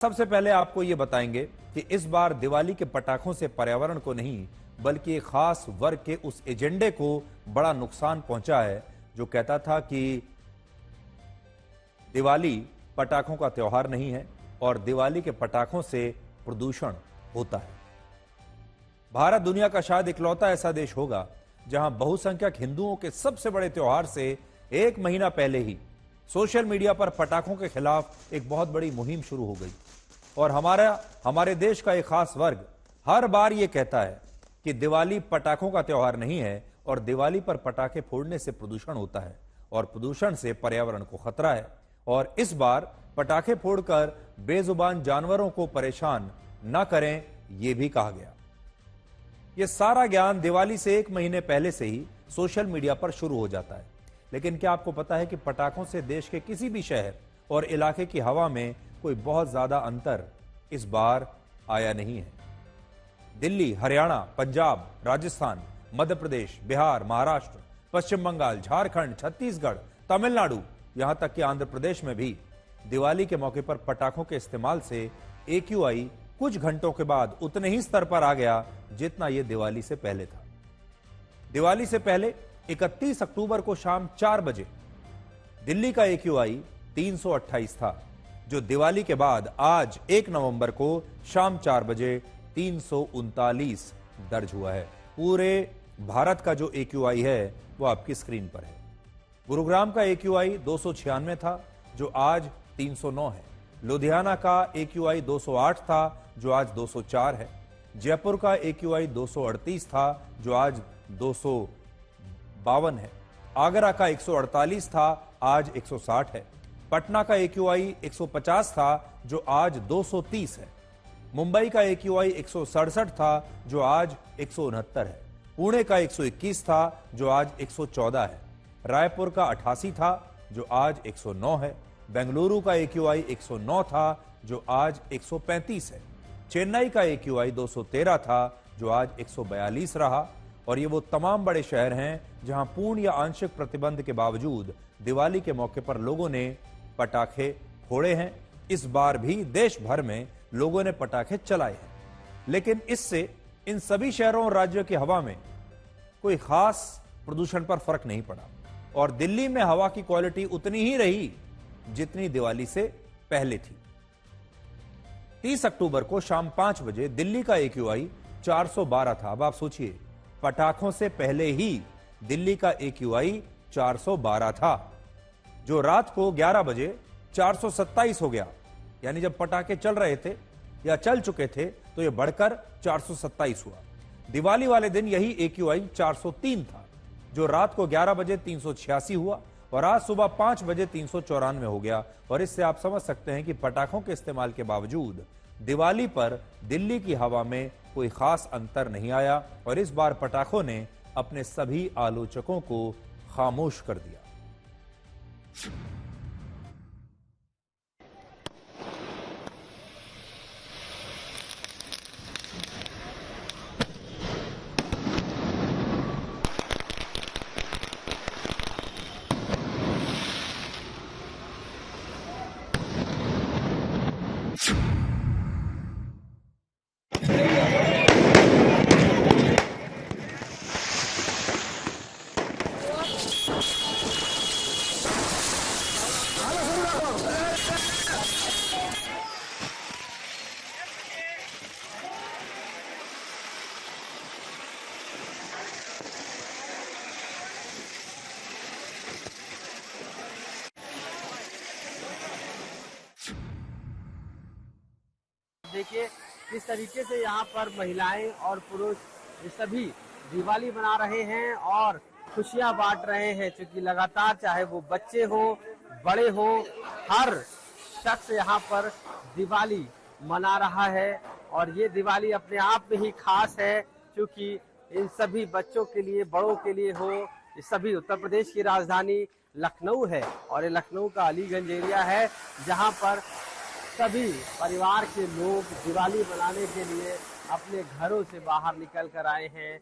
सबसे पहले आपको यह बताएंगे कि इस बार दिवाली के पटाखों से पर्यावरण को नहीं बल्कि एक खास वर्ग के उस एजेंडे को बड़ा नुकसान पहुंचा है जो कहता था कि दिवाली पटाखों का त्योहार नहीं है और दिवाली के पटाखों से प्रदूषण होता है। भारत दुनिया का शायद इकलौता ऐसा देश होगा जहां बहुसंख्यक हिंदुओं के सबसे बड़े त्योहार से एक महीना पहले ही सोशल मीडिया पर पटाखों के खिलाफ एक बहुत बड़ी मुहिम शुरू हो गई और हमारे देश का एक खास वर्ग हर बार यह कहता है कि दिवाली पटाखों का त्योहार नहीं है और दिवाली पर पटाखे फोड़ने से प्रदूषण होता है और प्रदूषण से पर्यावरण को खतरा है और इस बार पटाखे फोड़कर बेजुबान जानवरों को परेशान न करें यह भी कहा गया। यह सारा ज्ञान दिवाली से एक महीने पहले से ही सोशल मीडिया पर शुरू हो जाता है, लेकिन क्या आपको पता है कि पटाखों से देश के किसी भी शहर और इलाके की हवा में कोई बहुत ज्यादा अंतर इस बार आया नहीं है। दिल्ली, हरियाणा, पंजाब, राजस्थान, मध्य प्रदेश, बिहार, महाराष्ट्र, पश्चिम बंगाल, झारखंड, छत्तीसगढ़, तमिलनाडु, यहां तक कि आंध्र प्रदेश में भी दिवाली के मौके पर पटाखों के इस्तेमाल से AQI कुछ घंटों के बाद उतने ही स्तर पर आ गया जितना यह दिवाली से पहले था। दिवाली से पहले 31 अक्टूबर को शाम 4 बजे दिल्ली का AQI 328 था, जो दिवाली के बाद आज 1 नवंबर को शाम 4 बजे 339 दर्ज हुआ है। पूरे भारत का जो AQI है वो आपकी स्क्रीन पर है। गुरुग्राम का AQI 296 था, जो आज 309 है। लुधियाना का AQI 208 था, जो आज 204 है। जयपुर का AQI 238 था, जो आज 252 है। आगरा का 148 था, आज 160 है। पटना का AQI 150 था, जो आज 230 है। मुंबई का AQI 167 था, जो आज 169 है। पुणे का 121 था, जो आज 114 है। रायपुर का 88 था, जो आज 109 है। बेंगलुरु का AQI 109 था, जो आज 135 है। चेन्नई का AQI 213 था, जो आज 142 रहा। और ये वो तमाम बड़े शहर हैं जहां पूर्ण या आंशिक प्रतिबंध के बावजूद दिवाली के मौके पर लोगों ने पटाखे फोड़े हैं। इस बार भी देश भर में लोगों ने पटाखे चलाए हैं, लेकिन इससे इन सभी शहरों और राज्यों की हवा में कोई खास प्रदूषण पर फर्क नहीं पड़ा और दिल्ली में हवा की क्वालिटी उतनी ही रही जितनी दिवाली से पहले थी। 30 अक्टूबर को शाम 5 बजे दिल्ली का AQI 412 था। अब आप सोचिए, पटाखों से पहले ही दिल्ली का AQI 412 था, जो रात को 11 बजे 427 हो गया। यानी जब पटाखे चल रहे थे या चल चुके थे तो यह बढ़कर 427 हुआ। दिवाली वाले दिन यही AQI 403 था, जो रात को 11 बजे 386 हुआ और आज सुबह 5 बजे 394 हो गया। और इससे आप समझ सकते हैं कि पटाखों के इस्तेमाल के बावजूद दिवाली पर दिल्ली की हवा में कोई खास अंतर नहीं आया और इस बार पटाखों ने अपने सभी आलोचकों को खामोश कर दिया। देखिए किस तरीके से यहाँ पर महिलाएं और पुरुष ये सभी दिवाली मना रहे हैं और खुशियां बांट रहे हैं, क्योंकि लगातार चाहे वो बच्चे हो बड़े हो, हर शख्स यहाँ पर दिवाली मना रहा है। और ये दिवाली अपने आप में ही खास है, क्योंकि इन सभी बच्चों के लिए, बड़ों के लिए हो, ये सभी उत्तर प्रदेश की राजधानी लखनऊ है और ये लखनऊ का अलीगंज एरिया है, जहाँ पर सभी परिवार के लोग दिवाली मनाने के लिए अपने घरों से बाहर निकल कर आए हैं।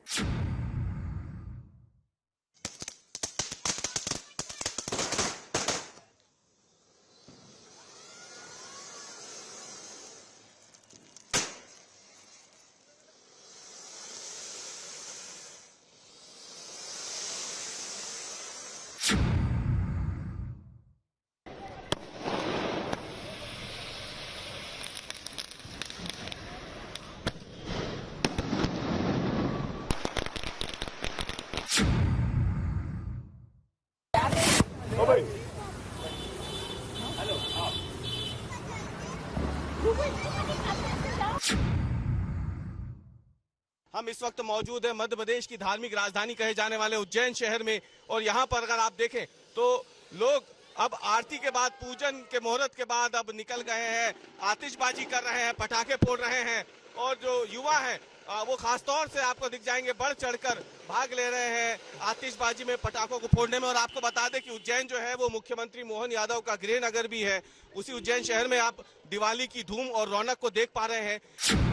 हम इस वक्त मौजूद है मध्य प्रदेश की धार्मिक राजधानी कहे जाने वाले उज्जैन शहर में, और यहाँ पर अगर आप देखें तो लोग अब आरती के बाद, पूजन के मुहूर्त के बाद अब निकल गए हैं, आतिशबाजी कर रहे हैं, पटाखे फोड़ रहे हैं, और जो युवा हैं वो खासतौर से आपको दिख जाएंगे, बढ़ चढ़कर भाग ले रहे हैं आतिशबाजी में, पटाखों को फोड़ने में। और आपको बता दें कि उज्जैन जो है वो मुख्यमंत्री मोहन यादव का गृह नगर भी है। उसी उज्जैन शहर में आप दिवाली की धूम और रौनक को देख पा रहे हैं।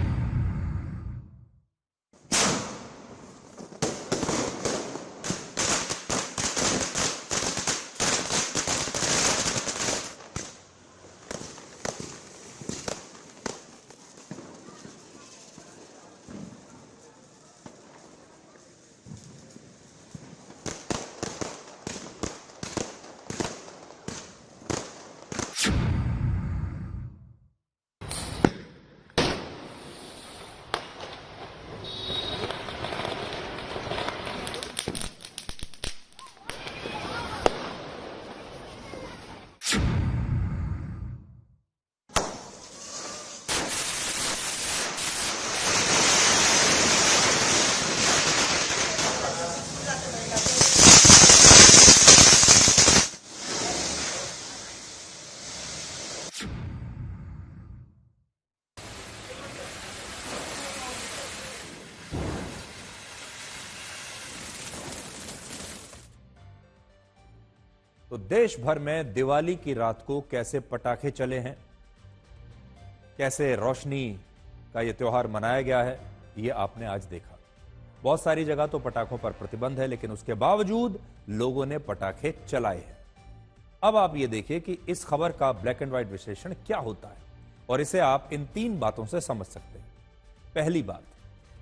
तो देश भर में दिवाली की रात को कैसे पटाखे चले हैं, कैसे रोशनी का यह त्योहार मनाया गया है, ये आपने आज देखा। बहुत सारी जगह तो पटाखों पर प्रतिबंध है, लेकिन उसके बावजूद लोगों ने पटाखे चलाए हैं। अब आप ये देखिए कि इस खबर का ब्लैक एंड व्हाइट विश्लेषण क्या होता है, और इसे आप इन 3 बातों से समझ सकते हैं। पहली बात,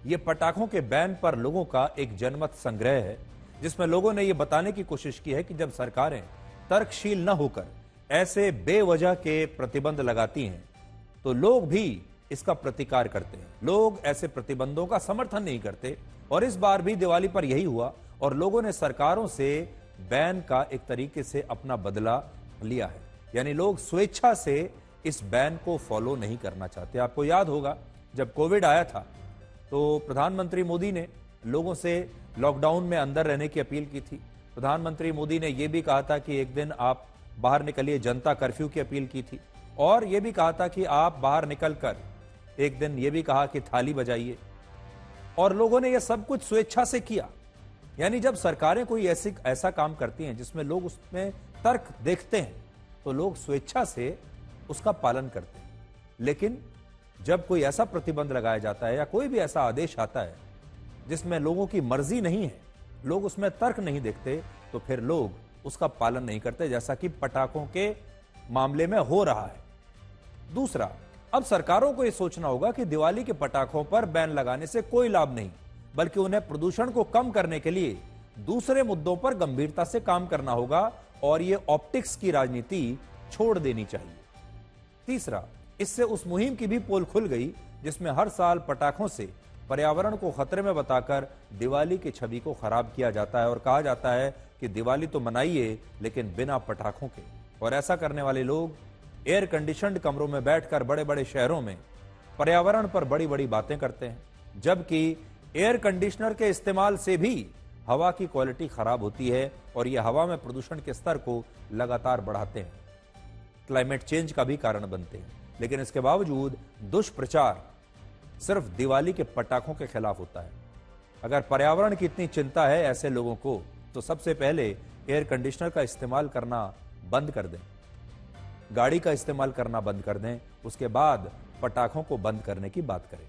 यह पटाखों के बैन पर लोगों का एक जनमत संग्रह है, जिसमें लोगों ने यह बताने की कोशिश की है कि जब सरकारें तर्कशील न होकर ऐसे बेवजह के प्रतिबंध लगाती हैं तो लोग भी इसका प्रतिकार करते हैं, लोग ऐसे प्रतिबंधों का समर्थन नहीं करते। और इस बार भी दिवाली पर यही हुआ, और लोगों ने सरकारों से बैन का एक तरीके से अपना बदला लिया है, यानी लोग स्वेच्छा से इस बैन को फॉलो नहीं करना चाहते। आपको याद होगा जब कोविड आया था तो प्रधानमंत्री मोदी ने लोगों से लॉकडाउन में अंदर रहने की अपील की थी। प्रधानमंत्री मोदी ने यह भी कहा था कि एक दिन आप बाहर निकलिए, जनता कर्फ्यू की अपील की थी, और यह भी कहा था कि आप बाहर निकलकर एक दिन यह भी कहा कि थाली बजाइए, और लोगों ने यह सब कुछ स्वेच्छा से किया। यानी जब सरकारें कोई ऐसा काम करती हैं जिसमें लोग उसमें तर्क देखते हैं तो लोग स्वेच्छा से उसका पालन करते हैं। लेकिन जब कोई ऐसा प्रतिबंध लगाया जाता है या कोई भी ऐसा आदेश आता है जिसमें लोगों की मर्जी नहीं है, लोग उसमें तर्क नहीं देखते, तो फिर लोग उसका पालन नहीं करते, जैसा कि पटाखों के मामले में हो रहा है। दूसरा, अब सरकारों को यह सोचना होगा कि दिवाली के पटाखों पर बैन लगाने से कोई लाभ नहीं, बल्कि उन्हें प्रदूषण को कम करने के लिए दूसरे मुद्दों पर गंभीरता से काम करना होगा, और यह ऑप्टिक्स की राजनीति छोड़ देनी चाहिए। तीसरा, इससे उस मुहिम की भी पोल खुल गई जिसमें हर साल पटाखों से पर्यावरण को खतरे में बताकर दिवाली की छवि को खराब किया जाता है, और कहा जाता है कि दिवाली तो मनाइए लेकिन बिना पटाखों के। और ऐसा करने वाले लोग एयर कंडीशनड कमरों में बैठकर बड़े बड़े शहरों में पर्यावरण पर बड़ी बड़ी बातें करते हैं, जबकि एयर कंडीशनर के इस्तेमाल से भी हवा की क्वालिटी खराब होती है, और यह हवा में प्रदूषण के स्तर को लगातार बढ़ाते हैं, क्लाइमेट चेंज का भी कारण बनते हैं। लेकिन इसके बावजूद दुष्प्रचार सिर्फ दिवाली के पटाखों के खिलाफ होता है। अगर पर्यावरण की इतनी चिंता है ऐसे लोगों को, तो सबसे पहले एयर कंडीशनर का इस्तेमाल करना बंद कर दें, गाड़ी का इस्तेमाल करना बंद कर दें, उसके बाद पटाखों को बंद करने की बात करें।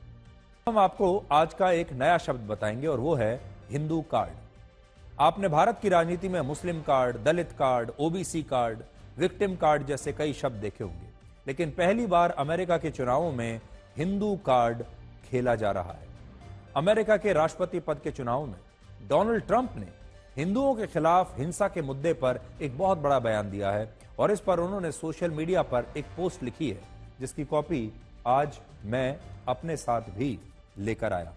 हम आपको आज का एक नया शब्द बताएंगे, और वो है हिंदू कार्ड। आपने भारत की राजनीति में Muslim card, Dalit card, OBC card, victim card जैसे कई शब्द देखे होंगे, लेकिन पहली बार अमेरिका के चुनावों में हिंदू कार्ड खेला जा रहा है। अमेरिका के राष्ट्रपति पद के चुनाव में डोनाल्ड ट्रंप ने हिंदुओं के खिलाफ हिंसा के मुद्दे पर एक बहुत बड़ा बयान दिया है, और इस पर उन्होंने सोशल मीडिया पर एक पोस्ट लिखी है, जिसकी कॉपी आज मैं अपने साथ भी लेकर आया।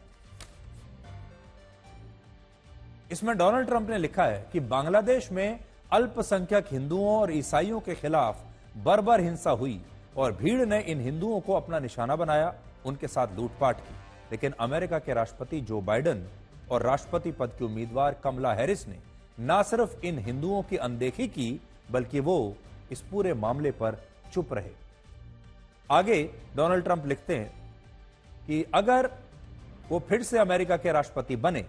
इसमें डोनाल्ड ट्रंप ने लिखा है कि बांग्लादेश में अल्पसंख्यक हिंदुओं और ईसाइयों के खिलाफ बर्बर हिंसा हुई, और भीड़ ने इन हिंदुओं को अपना निशाना बनाया, उनके साथ लूटपाट की। लेकिन अमेरिका के राष्ट्रपति जो बाइडेन और राष्ट्रपति पद की उम्मीदवार कमला हैरिस ने न सिर्फ इन हिंदुओं की अनदेखी की, बल्कि वो इस पूरे मामले पर चुप रहे। आगे डोनाल्ड ट्रंप लिखते हैं कि अगर वो फिर से अमेरिका के राष्ट्रपति बने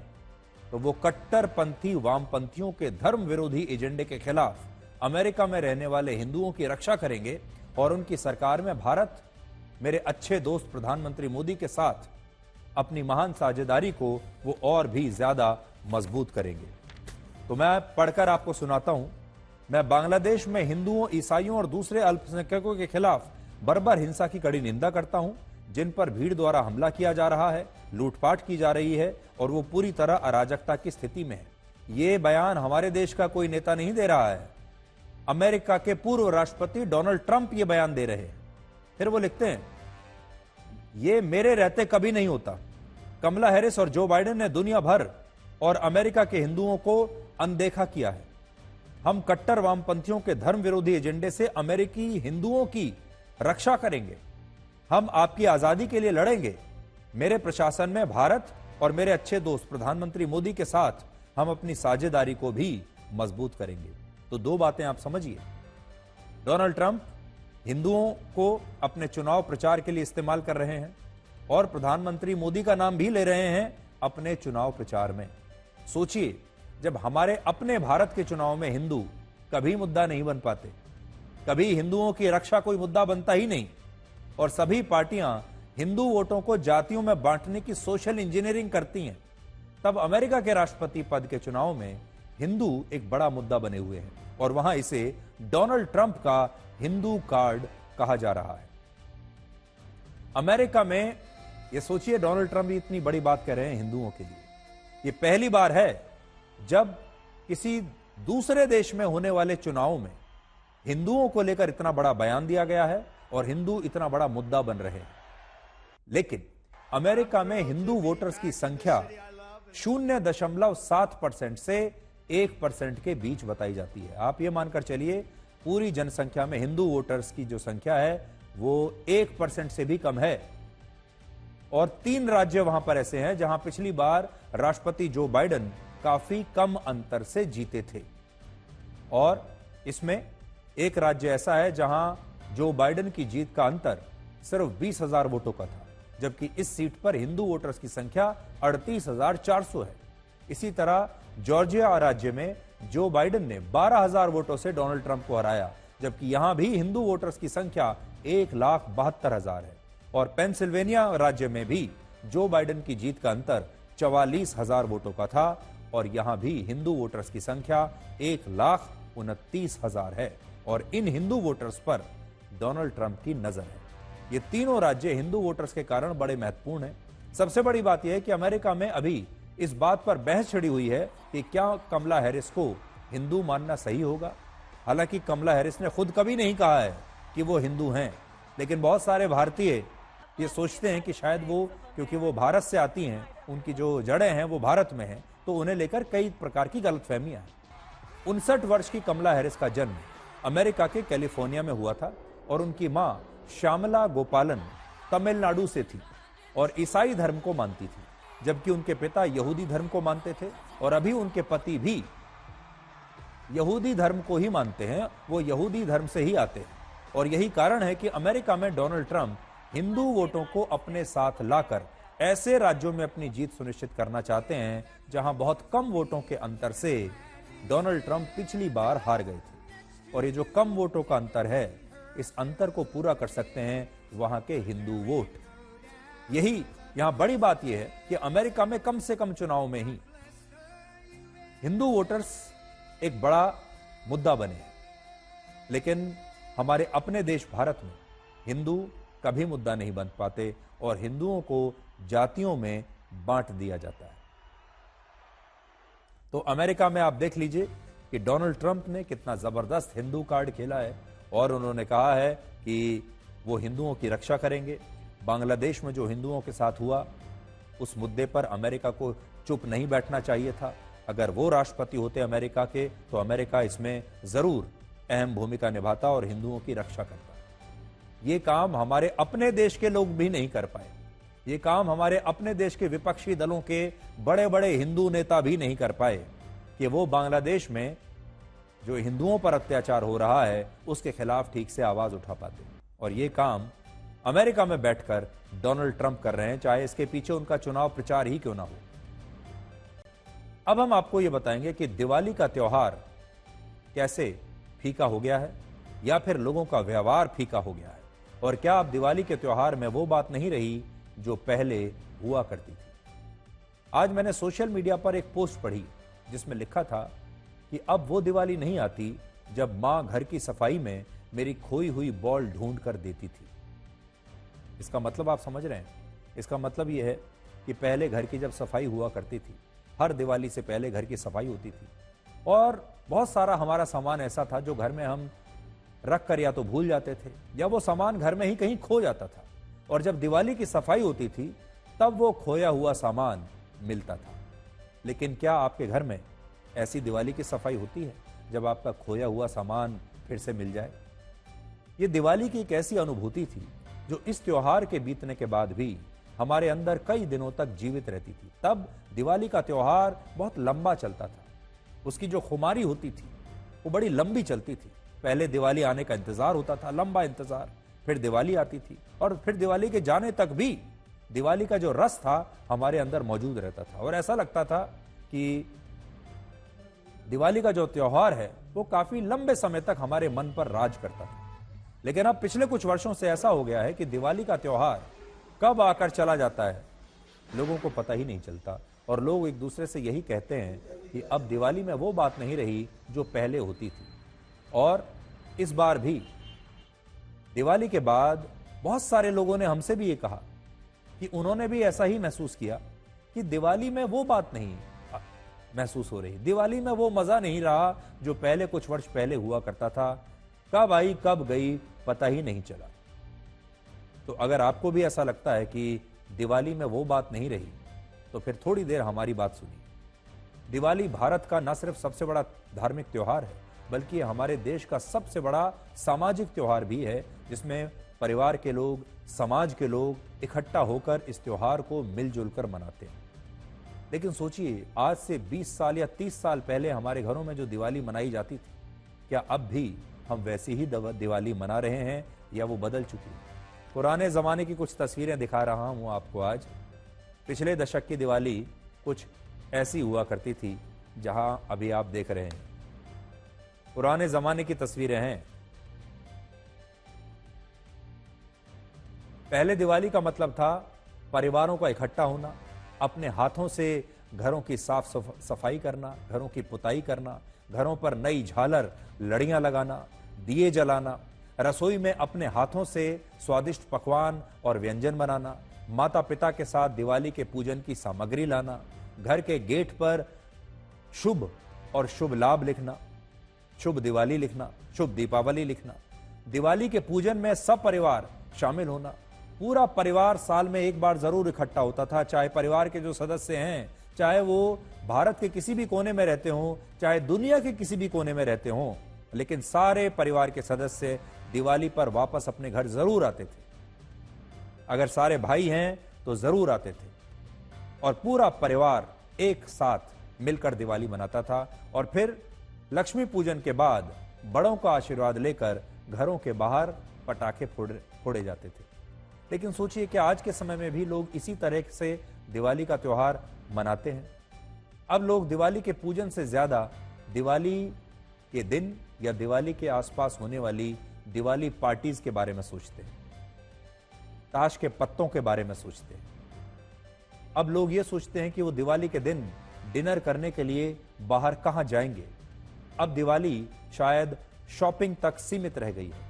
तो वो कट्टरपंथी वामपंथियों के धर्म विरोधी एजेंडे के खिलाफ अमेरिका में रहने वाले हिंदुओं की रक्षा करेंगे और उनकी सरकार में भारत, मेरे अच्छे दोस्त प्रधानमंत्री मोदी के साथ अपनी महान साझेदारी को वो और भी ज्यादा मजबूत करेंगे। तो मैं पढ़कर आपको सुनाता हूं। मैं बांग्लादेश में हिंदुओं, ईसाइयों और दूसरे अल्पसंख्यकों के खिलाफ बर्बर हिंसा की कड़ी निंदा करता हूं, जिन पर भीड़ द्वारा हमला किया जा रहा है, लूटपाट की जा रही है और वो पूरी तरह अराजकता की स्थिति में है। ये बयान हमारे देश का कोई नेता नहीं दे रहा है, अमेरिका के पूर्व राष्ट्रपति डोनाल्ड ट्रंप ये बयान दे रहे हैं। फिर वो लिखते हैं, ये मेरे रहते कभी नहीं होता। कमला हैरिस और जो बाइडेन ने दुनिया भर और अमेरिका के हिंदुओं को अनदेखा किया है। हम कट्टर वामपंथियों के धर्म विरोधी एजेंडे से अमेरिकी हिंदुओं की रक्षा करेंगे। हम आपकी आजादी के लिए लड़ेंगे। मेरे प्रशासन में भारत और मेरे अच्छे दोस्त प्रधानमंत्री मोदी के साथ हम अपनी साझेदारी को भी मजबूत करेंगे। तो दो बातें आप समझिए, डोनाल्ड ट्रंप हिंदुओं को अपने चुनाव प्रचार के लिए इस्तेमाल कर रहे हैं और प्रधानमंत्री मोदी का नाम भी ले रहे हैं अपने चुनाव प्रचार में। सोचिए, जब हमारे अपने भारत के चुनाव में हिंदू कभी मुद्दा नहीं बन पाते, कभी हिंदुओं की रक्षा कोई मुद्दा बनता ही नहीं, और सभी पार्टियां हिंदू वोटों को जातियों में बांटने की सोशल इंजीनियरिंग करती हैं, तब अमेरिका के राष्ट्रपति पद के चुनाव में हिंदू एक बड़ा मुद्दा बने हुए हैं और वहां इसे डोनाल्ड ट्रंप का हिंदू कार्ड कहा जा रहा है। अमेरिका में ये सोचिए, डोनाल्ड ट्रंप इतनी बड़ी बात कह रहे हैं हिंदुओं के लिए। ये पहली बार है जब किसी दूसरे देश में होने वाले चुनाव में हिंदुओं को लेकर इतना बड़ा बयान दिया गया है और हिंदू इतना बड़ा मुद्दा बन रहे हैं। लेकिन अमेरिका में हिंदू वोटर्स की संख्या 0.7% से 1% के बीच बताई जाती है। आप ये मानकर चलिए, पूरी जनसंख्या में हिंदू वोटर्स की जो संख्या है वो 1% से भी कम है। और 3 राज्य वहां पर ऐसे हैं जहां पिछली बार राष्ट्रपति जो बाइडेन काफी कम अंतर से जीते थे, और इसमें एक राज्य ऐसा है जहां जो बाइडेन की जीत का अंतर सिर्फ 20,000 वोटों का था, जबकि इस सीट पर हिंदू वोटर्स की संख्या 38,400 है। इसी तरह जॉर्जिया राज्य में जो बाइडेन ने 12,000 वोटों से डोनाल्ड ट्रंप को हराया, जबकि यहां भी हिंदू वोटर्स की संख्या 1,72,000 है। और पेंसिल्वेनिया राज्य में भी जो बाइडेन की जीत का अंतर 44,000 वोटों का था और यहां भी हिंदू वोटर्स की संख्या 1,29,000 है। और इन हिंदू वोटर्स पर डोनाल्ड ट्रंप की नजर है। ये तीनों राज्य हिंदू वोटर्स के कारण बड़े महत्वपूर्ण हैं। सबसे बड़ी बात यह है कि अमेरिका में अभी इस बात पर बहस छिड़ी हुई है कि क्या कमला हैरिस को हिंदू मानना सही होगा। हालांकि कमला हैरिस ने खुद कभी नहीं कहा है कि वो हिंदू हैं, लेकिन बहुत सारे भारतीय ये सोचते हैं कि शायद वो, क्योंकि वो भारत से आती हैं, उनकी जो जड़ें हैं वो भारत में हैं, तो उन्हें लेकर कई प्रकार की गलतफहमियां हैं। 59 वर्ष की कमला हैरिस का जन्म अमेरिका के कैलिफोर्निया में हुआ था और उनकी मां श्यामला गोपालन तमिलनाडु से थी और ईसाई धर्म को मानती थी, जबकि उनके पिता यहूदी धर्म को मानते थे और अभी उनके पति भी यहूदी धर्म को ही मानते हैं, वो यहूदी धर्म से ही आते हैं। और यही कारण है कि अमेरिका में डोनाल्ड ट्रंप हिंदू वोटों को अपने साथ लाकर ऐसे राज्यों में अपनी जीत सुनिश्चित करना चाहते हैं जहां बहुत कम वोटों के अंतर से डोनाल्ड ट्रंप पिछली बार हार गए थे। और ये जो कम वोटों का अंतर है, इस अंतर को पूरा कर सकते हैं वहां के हिंदू वोट। यही यहां बड़ी बात यह है कि अमेरिका में कम से कम चुनाव में ही हिंदू वोटर्स एक बड़ा मुद्दा बने हैं। लेकिन हमारे अपने देश भारत में हिंदू कभी मुद्दा नहीं बन पाते और हिंदुओं को जातियों में बांट दिया जाता है। तो अमेरिका में आप देख लीजिए कि डोनाल्ड ट्रंप ने कितना जबरदस्त हिंदू कार्ड खेला है और उन्होंने कहा है कि वो हिंदुओं की रक्षा करेंगे। बांग्लादेश में जो हिंदुओं के साथ हुआ, उस मुद्दे पर अमेरिका को चुप नहीं बैठना चाहिए था। अगर वो राष्ट्रपति होते अमेरिका के, तो अमेरिका इसमें जरूर अहम भूमिका निभाता और हिंदुओं की रक्षा करता। ये काम हमारे अपने देश के लोग भी नहीं कर पाए, ये काम हमारे अपने देश के विपक्षी दलों के बड़े बड़े हिंदू नेता भी नहीं कर पाए कि वो बांग्लादेश में जो हिंदुओं पर अत्याचार हो रहा है उसके खिलाफ ठीक से आवाज उठा पाते। और ये काम अमेरिका में बैठकर डोनाल्ड ट्रंप कर रहे हैं, चाहे इसके पीछे उनका चुनाव प्रचार ही क्यों ना हो। अब हम आपको यह बताएंगे कि दिवाली का त्योहार कैसे फीका हो गया है, या फिर लोगों का व्यवहार फीका हो गया है, और क्या अब दिवाली के त्योहार में वो बात नहीं रही जो पहले हुआ करती थी। आज मैंने सोशल मीडिया पर एक पोस्ट पढ़ी जिसमें लिखा था कि अब वो दिवाली नहीं आती जब मां घर की सफाई में मेरी खोई हुई बॉल ढूंढ कर देती थी। इसका मतलब आप समझ रहे हैं? इसका मतलब यह है कि पहले घर की जब सफाई हुआ करती थी, हर दिवाली से पहले घर की सफाई होती थी, और बहुत सारा हमारा सामान ऐसा था जो घर में हम रख कर या तो भूल जाते थे या वो सामान घर में ही कहीं खो जाता था, और जब दिवाली की सफाई होती थी तब वो खोया हुआ सामान मिलता था। लेकिन क्या आपके घर में ऐसी दिवाली की सफाई होती है जब आपका खोया हुआ सामान फिर से मिल जाए? ये दिवाली की एक ऐसी अनुभूति थी जो इस त्योहार के बीतने के बाद भी हमारे अंदर कई दिनों तक जीवित रहती थी। तब दिवाली का त्योहार बहुत लंबा चलता था, उसकी जो खुमारी होती थी वो बड़ी लंबी चलती थी। पहले दिवाली आने का इंतजार होता था, लंबा इंतजार, फिर दिवाली आती थी, और फिर दिवाली के जाने तक भी दिवाली का जो रस था हमारे अंदर मौजूद रहता था, और ऐसा लगता था कि दिवाली का जो त्योहार है वो काफी लंबे समय तक हमारे मन पर राज करता था। लेकिन अब पिछले कुछ वर्षों से ऐसा हो गया है कि दिवाली का त्योहार कब आकर चला जाता है लोगों को पता ही नहीं चलता, और लोग एक दूसरे से यही कहते हैं कि अब दिवाली में वो बात नहीं रही जो पहले होती थी। और इस बार भी दिवाली के बाद बहुत सारे लोगों ने हमसे भी ये कहा कि उन्होंने भी ऐसा ही महसूस किया कि दिवाली में वो बात नहीं महसूस हो रही, दिवाली में वो मजा नहीं रहा जो पहले कुछ वर्ष पहले हुआ करता था। कब आई कब गई पता ही नहीं चला। तो अगर आपको भी ऐसा लगता है कि दिवाली में वो बात नहीं रही तो फिर थोड़ी देर हमारी बात सुनिए। दिवाली भारत का न सिर्फ सबसे बड़ा धार्मिक त्योहार है बल्कि हमारे देश का सबसे बड़ा सामाजिक त्योहार भी है, जिसमें परिवार के लोग, समाज के लोग इकट्ठा होकर इस त्योहार को मिलजुल कर मनाते हैं। लेकिन सोचिए, आज से 20 साल या 30 साल पहले हमारे घरों में जो दिवाली मनाई जाती थी, क्या अब भी हम वैसी ही दिवाली मना रहे हैं या वो बदल चुकी है? पुराने जमाने की कुछ तस्वीरें दिखा रहा हूं आपको आज। पिछले दशक की दिवाली कुछ ऐसी हुआ करती थी जहां अभी आप देख रहे हैं। पुराने जमाने की तस्वीरें हैं। पहले दिवाली का मतलब था परिवारों का इकट्ठा होना, अपने हाथों से घरों की साफ सफाई करना, घरों की पुताई करना, घरों पर नई झालर, लड़ियां लगाना, दिए जलाना, रसोई में अपने हाथों से स्वादिष्ट पकवान और व्यंजन बनाना, माता पिता के साथ दिवाली के पूजन की सामग्री लाना, घर के गेट पर शुभ और शुभ लाभ लिखना, शुभ दिवाली लिखना, शुभ दीपावली लिखना, दिवाली के पूजन में सब परिवार शामिल होना। पूरा परिवार साल में एक बार जरूर इकट्ठा होता था, चाहे परिवार के जो सदस्य हैं, चाहे वो भारत के किसी भी कोने में रहते हों, चाहे दुनिया के किसी भी कोने में रहते हों, लेकिन सारे परिवार के सदस्य दिवाली पर वापस अपने घर जरूर आते थे। अगर सारे भाई हैं तो जरूर आते थे, और पूरा परिवार एक साथ मिलकर दिवाली मनाता था। और फिर लक्ष्मी पूजन के बाद बड़ों का आशीर्वाद लेकर घरों के बाहर पटाखे फोड़े जाते थे। लेकिन सोचिए कि आज के समय में भी लोग इसी तरह से दिवाली का त्योहार मनाते हैं। अब लोग दिवाली के पूजन से ज्यादा दिवाली के दिन या दिवाली के आसपास होने वाली दिवाली पार्टीज के बारे में सोचते हैं, ताश के पत्तों के बारे में सोचते हैं। अब लोग ये सोचते हैं कि वो दिवाली के दिन डिनर करने के लिए बाहर कहां जाएंगे। अब दिवाली शायद शॉपिंग तक सीमित रह गई है।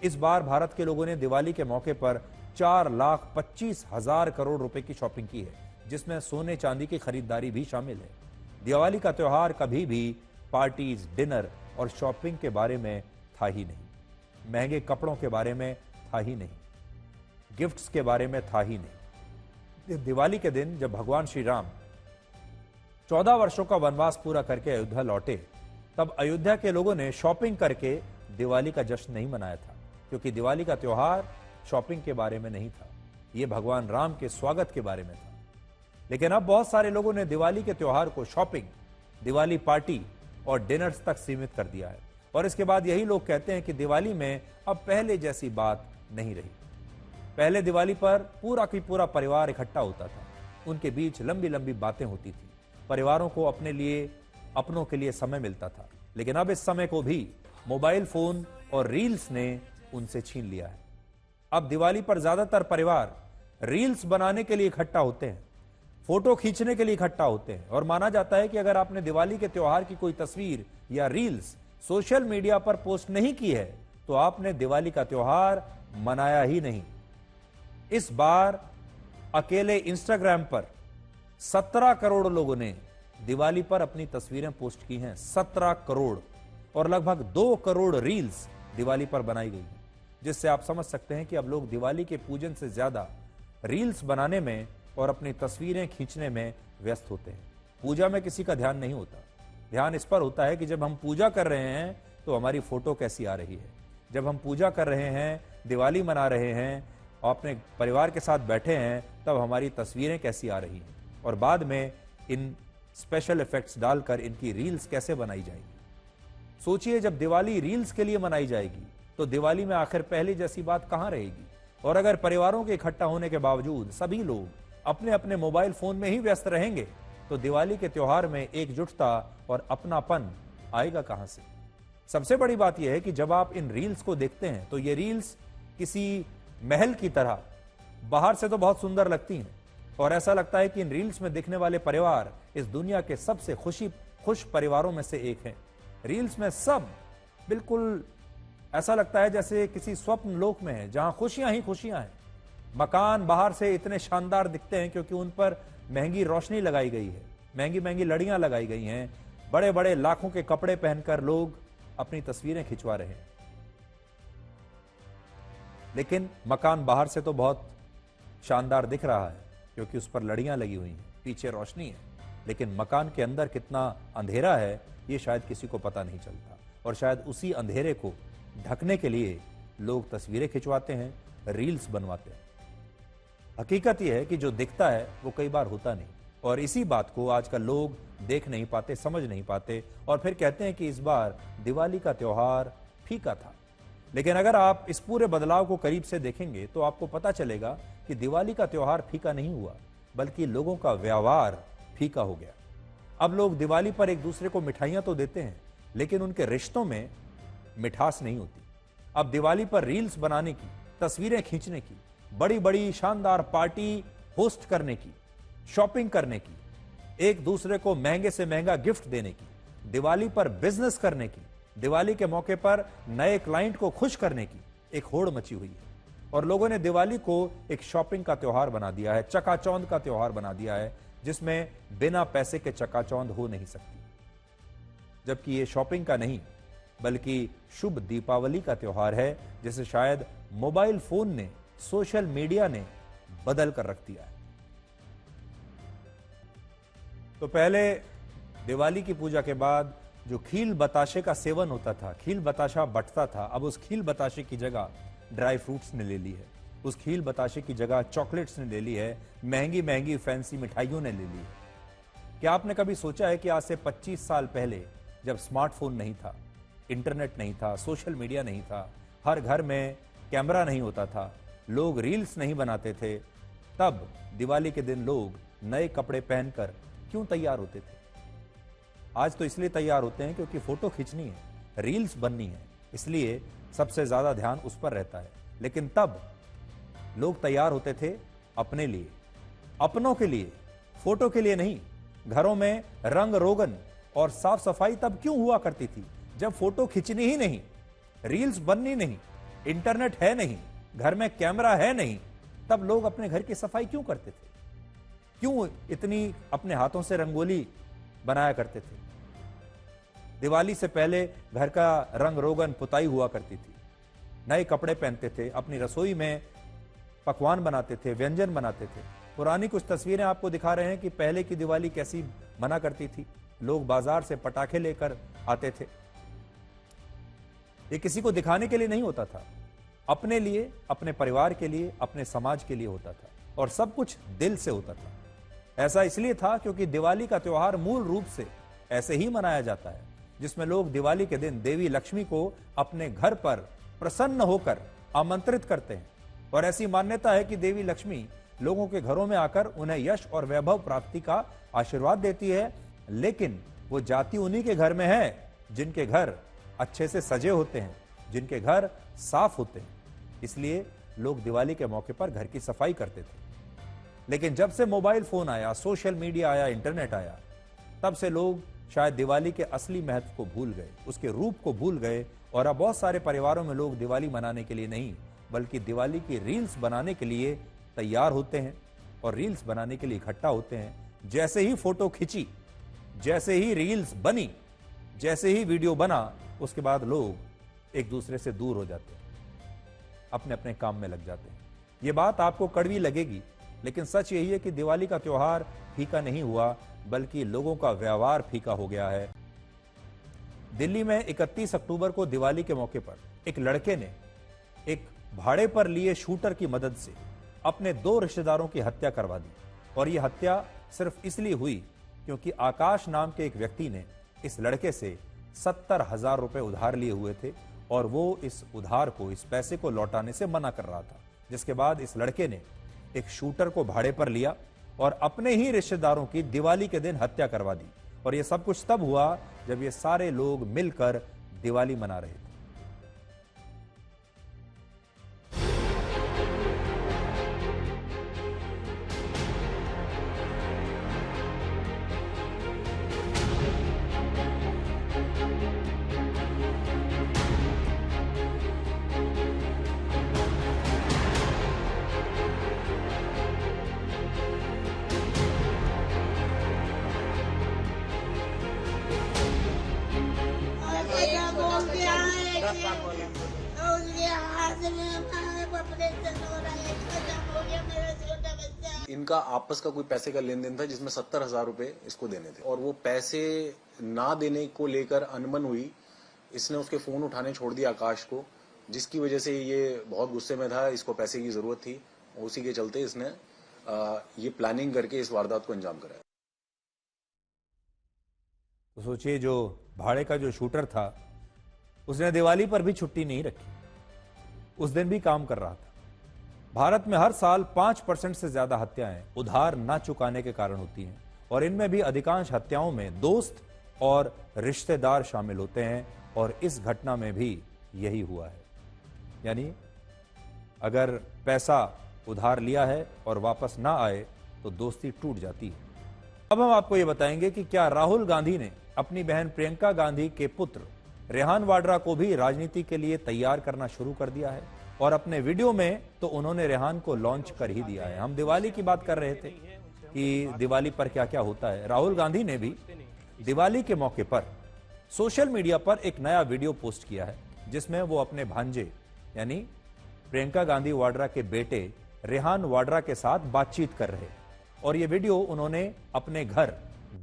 इस बार भारत के लोगों ने दिवाली के मौके पर 4,25,000 करोड़ रुपए की शॉपिंग की है, जिसमें सोने चांदी की खरीदारी भी शामिल है। दिवाली का त्योहार कभी भी पार्टीज, डिनर और शॉपिंग के बारे में था ही नहीं, महंगे कपड़ों के बारे में था ही नहीं, गिफ्ट्स के बारे में था ही नहीं। दिवाली के दिन जब भगवान श्री राम 14 वर्षों का वनवास पूरा करके अयोध्या लौटे, तब अयोध्या के लोगों ने शॉपिंग करके दिवाली का जश्न नहीं मनाया था। क्योंकि दिवाली का त्योहार शॉपिंग के बारे में नहीं था, यह भगवान राम के स्वागत के बारे में था। लेकिन अब बहुत सारे लोगों ने दिवाली के त्योहार को शॉपिंग, दिवाली पार्टी और डिनर्स तक सीमित कर दिया है। और इसके बाद यही लोग कहते हैं कि दिवाली में अब पहले जैसी बात नहीं रही। पहले दिवाली पर पूरा की पूरा परिवार इकट्ठा होता था, उनके बीच लंबी लंबी बातें होती थी, परिवारों को अपनों के लिए समय मिलता था। लेकिन अब इस समय को भी मोबाइल फोन और रील्स ने उनसे छीन लिया है। अब दिवाली पर ज्यादातर परिवार रील्स बनाने के लिए इकट्ठा होते हैं, फोटो खींचने के लिए इकट्ठा होते हैं, और माना जाता है कि अगर आपने दिवाली के त्योहार की कोई तस्वीर या रील्स सोशल मीडिया पर पोस्ट नहीं की है तो आपने दिवाली का त्योहार मनाया ही नहीं। इस बार अकेले इंस्टाग्राम पर 17 करोड़ लोगों ने दिवाली पर अपनी तस्वीरें पोस्ट की हैं, 17 करोड़, और लगभग 2 करोड़ रील्स दिवाली पर बनाई गई हैं, जिससे आप समझ सकते हैं कि अब लोग दिवाली के पूजन से ज्यादा रील्स बनाने में और अपनी तस्वीरें खींचने में व्यस्त होते हैं। पूजा में किसी का ध्यान नहीं होता, ध्यान इस पर होता है कि जब हम पूजा कर रहे हैं तो हमारी फोटो कैसी आ रही है, जब हम पूजा कर रहे हैं, दिवाली मना रहे हैं और अपने परिवार के साथ बैठे हैं, तब हमारी तस्वीरें कैसी आ रही हैं, और बाद में इन स्पेशल इफेक्ट्स डालकर इनकी रील्स कैसे बनाई जाएगी। सोचिए, जब दिवाली रील्स के लिए मनाई जाएगी तो दिवाली में आखिर पहले जैसी बात कहां रहेगी। और अगर परिवारों के इकट्ठा होने के बावजूद सभी लोग अपने अपने मोबाइल फोन में ही व्यस्त रहेंगे तो दिवाली के त्योहार में एकजुटता और अपनापन आएगा कहां से। सबसे बड़ी बात यह है कि जब आप इन रील्स को देखते हैं तो ये रील्स किसी महल की तरह बाहर से तो बहुत सुंदर लगती हैं, और ऐसा लगता है कि इन रील्स में दिखने वाले परिवार इस दुनिया के सबसे खुश परिवारों में से एक हैं। रील्स में सब बिल्कुल ऐसा लगता है जैसे किसी स्वप्न लोक में है, जहां खुशियां ही खुशियां हैं। मकान बाहर से इतने शानदार दिखते हैं क्योंकि उन पर महंगी रोशनी लगाई गई है, महंगी महंगी लड़ियां लगाई गई हैं, बड़े बड़े लाखों के कपड़े पहनकर लोग अपनी तस्वीरें खिंचवा रहे हैं। लेकिन मकान बाहर से तो बहुत शानदार दिख रहा है क्योंकि उस पर लड़ियां लगी हुई हैं, पीछे रोशनी है, लेकिन मकान के अंदर कितना अंधेरा है ये शायद किसी को पता नहीं चलता। और शायद उसी अंधेरे को ढकने के लिए लोग तस्वीरें खिंचवाते हैं, रील्स बनवाते हैं। हकीकत यह है कि जो दिखता है वो कई बार होता नहीं, और इसी बात को आजकल लोग देख नहीं पाते, समझ नहीं पाते, और फिर कहते हैं कि इस बार दिवाली का त्योहार फीका था। लेकिन अगर आप इस पूरे बदलाव को करीब से देखेंगे तो आपको पता चलेगा कि दिवाली का त्योहार फीका नहीं हुआ, बल्कि लोगों का व्यवहार फीका हो गया। अब लोग दिवाली पर एक दूसरे को मिठाइयां तो देते हैं, लेकिन उनके रिश्तों में मिठास नहीं होती। अब दिवाली पर रील्स बनाने की, तस्वीरें खींचने की, बड़ी बड़ी शानदार पार्टी होस्ट करने की, शॉपिंग करने की, एक दूसरे को महंगे से महंगा गिफ्ट देने की, दिवाली पर बिजनेस करने की, दिवाली के मौके पर नए क्लाइंट को खुश करने की एक होड़ मची हुई है। और लोगों ने दिवाली को एक शॉपिंग का त्योहार बना दिया है, चकाचौंध का त्योहार बना दिया है, जिसमें बिना पैसे के चकाचौंध हो नहीं सकती। जबकि ये शॉपिंग का नहीं बल्कि शुभ दीपावली का त्योहार है, जिसे शायद मोबाइल फोन ने, सोशल मीडिया ने बदल कर रख दिया है। तो पहले दिवाली की पूजा के बाद जो खील बताशे का सेवन होता था, खील बताशा बंटता था, अब उस खील बताशे की जगह ड्राई फ्रूट्स ने ले ली है, उस खील बताशे की जगह चॉकलेट्स ने ले ली है, महंगी महंगी फैंसी मिठाइयों ने ले ली है। क्या आपने कभी सोचा है कि आज से 25 साल पहले जब स्मार्टफोन नहीं था, इंटरनेट नहीं था, सोशल मीडिया नहीं था, हर घर में कैमरा नहीं होता था, लोग रील्स नहीं बनाते थे, तब दिवाली के दिन लोग नए कपड़े पहनकर क्यों तैयार होते थे? आज तो इसलिए तैयार होते हैं क्योंकि फोटो खींचनी है, रील्स बननी है, इसलिए सबसे ज्यादा ध्यान उस पर रहता है। लेकिन तब लोग तैयार होते थे अपने लिए, अपनों के लिए, फोटो के लिए नहीं। घरों में रंग रोगन और साफ सफाई तब क्यों हुआ करती थी? जब फोटो खींचनी ही नहीं, रील्स बननी नहीं, इंटरनेट है नहीं, घर में कैमरा है नहीं, तब लोग अपने घर की सफाई क्यों करते थे? क्यों इतनी अपने हाथों से रंगोली बनाया करते थे? दिवाली से पहले घर का रंग रोगन पुताई हुआ करती थी, नए कपड़े पहनते थे, अपनी रसोई में पकवान बनाते थे, व्यंजन बनाते थे। पुरानी कुछ तस्वीरें आपको दिखा रहे हैं कि पहले की दिवाली कैसी मना करती थी। लोग बाजार से पटाखे लेकर आते थे, ये किसी को दिखाने के लिए नहीं होता था। अपने लिए, अपने परिवार के लिए, अपने समाज के लिए होता था और सब कुछ दिल से होता था। ऐसा इसलिए था क्योंकि दिवाली का त्योहार मूल रूप से ऐसे ही मनाया जाता है, जिसमें लोग दिवाली के दिन देवी लक्ष्मी को अपने घर पर प्रसन्न होकर आमंत्रित करते हैं और ऐसी मान्यता है कि देवी लक्ष्मी लोगों के घरों में आकर उन्हें यश और वैभव प्राप्ति का आशीर्वाद देती है। लेकिन वो जाति उन्हीं के घर में है जिनके घर अच्छे से सजे होते हैं, जिनके घर साफ होते हैं। इसलिए लोग दिवाली के मौके पर घर की सफाई करते थे। लेकिन जब से मोबाइल फोन आया, सोशल मीडिया आया, इंटरनेट आया, तब से लोग शायद दिवाली के असली महत्व को भूल गए, उसके रूप को भूल गए और अब बहुत सारे परिवारों में लोग दिवाली मनाने के लिए नहीं बल्कि दिवाली की रील्स बनाने के लिए तैयार होते हैं और रील्स बनाने के लिए इकट्ठा होते हैं। जैसे ही फोटो खिंची, जैसे ही रील्स बनी, जैसे ही वीडियो बना, उसके बाद लोग एक दूसरे से दूर हो जाते हैं, अपने अपने काम में लग जाते हैं। यह बात आपको कड़वी लगेगी, लेकिन सच यही है कि दिवाली का त्योहार फीका नहीं हुआ बल्कि लोगों का व्यवहार फीका हो गया है। दिल्ली में 31 अक्टूबर को दिवाली के मौके पर एक लड़के ने एक भाड़े पर लिए शूटर की मदद से अपने 2 रिश्तेदारों की हत्या करवा दी और यह हत्या सिर्फ इसलिए हुई क्योंकि आकाश नाम के एक व्यक्ति ने इस लड़के से 70,000 रुपए उधार लिए हुए थे और वो इस उधार को, इस पैसे को लौटाने से मना कर रहा था। जिसके बाद इस लड़के ने एक शूटर को भाड़े पर लिया और अपने ही रिश्तेदारों की दिवाली के दिन हत्या करवा दी। और यह सब कुछ तब हुआ जब ये सारे लोग मिलकर दिवाली मना रहे थे। इनका आपस का कोई पैसे का लेन देन था जिसमें 70,000 रुपए इसको देने थे और वो पैसे ना देने को लेकर अनबन हुई। इसने उसके फोन उठाने छोड़ दिया आकाश को, जिसकी वजह से ये बहुत गुस्से में था, इसको पैसे की जरूरत थी। उसी के चलते इसने ये प्लानिंग करके इस वारदात को अंजाम कराया। तो सोचिए, जो भाड़े का जो शूटर था उसने दिवाली पर भी छुट्टी नहीं रखी, उस दिन भी काम कर रहा था। भारत में हर साल 5% से ज्यादा हत्याएं उधार ना चुकाने के कारण होती हैं और इनमें भी अधिकांश हत्याओं में दोस्त और रिश्तेदार शामिल होते हैं और इस घटना में भी यही हुआ है। यानी अगर पैसा उधार लिया है और वापस ना आए तो दोस्ती टूट जाती है। अब हम आपको यह बताएंगे कि क्या राहुल गांधी ने अपनी बहन प्रियंका गांधी के पुत्र रेहान वाड्रा को भी राजनीति के लिए तैयार करना शुरू कर दिया है और अपने वीडियो में तो उन्होंने रेहान को लॉन्च कर ही दिया है। हम दिवाली की बात कर रहे थे कि दिवाली पर क्या क्या होता है। राहुल गांधी ने भी दिवाली के मौके पर सोशल मीडिया पर एक नया वीडियो पोस्ट किया है जिसमें वो अपने भांजे यानी प्रियंका गांधी वाड्रा के बेटे रेहान वाड्रा के साथ बातचीत कर रहे और ये वीडियो उन्होंने अपने घर